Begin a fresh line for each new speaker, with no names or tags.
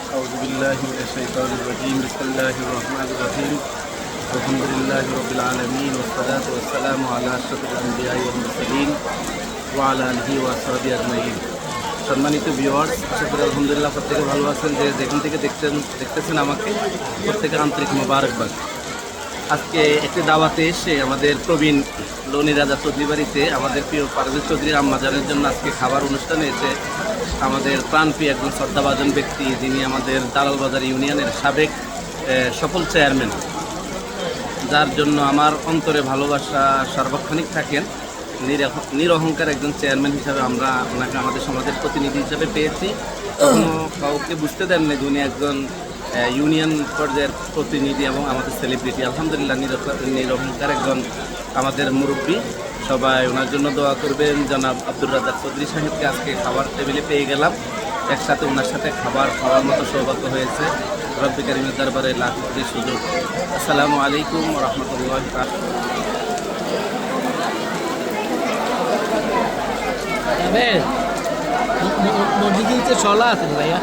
أعوذ بالله من الشيطان الرجيم بسم الله الرحمن الرحيم الحمد لله رب العالمين والصلاة والسلام على أشرف الأنبياء والمرسلين وعلى آله وصحبه أجمعين। সম্মানিত ভিউয়ার্স, আশা করি আলহামদুলিল্লাহ প্রত্যেকে ভালো আছেন। যেখান থেকে দেখতেছেন আমাকে প্রত্যেকে আন্তরিক মোবারকবাদ। আজকে একটি দাওয়াতে এসে আমাদের প্রবীণ লনি রাজা চৌধুরী বাড়িতে আমাদের প্রিয় পারভেজ চৌধুরীর আম্মাজানের জন্য আজকে খাবার অনুষ্ঠানে এসে আমাদের প্রাণপ্রিয় একজন শ্রদ্ধাভাজন ব্যক্তি, যিনি আমাদের দালালবাজার ইউনিয়নের সাবেক সফল চেয়ারম্যান, যার জন্য আমার অন্তরে ভালোবাসা সার্বক্ষণিক থাকেন। নিরহংকার একজন চেয়ারম্যান হিসাবে আমরা ওনাকে আমাদের সমাজের প্রতিনিধি হিসাবে পেয়েছি। কখনো কাউকে বুঝতে দেননি উনি একজন ইউনিয়ন পর্যায়ের প্রতিনিধি এবং আমাদের সেলিব্রিটি। আলহামদুলিল্লাহ নিরহংকার একজন আমাদের মুরব্বী। সবাই ওনার জন্য দোয়া করবেন। জনাব আব্দুর রাজ্জাক চৌধুরী সাহেবকে আজকে খাবার টেবিলে পেয়ে গেলাম, একসাথে ওনার সাথে খাবার খাওয়ার মতো সৌভাগ্য হয়েছে। রব্বি কারিমের দরবারে লাখ কোটি সুযোগ। আসসালামু আলাইকুম রহমতুল্লাহ।
মসজিদে চলা আছে ভাইয়া।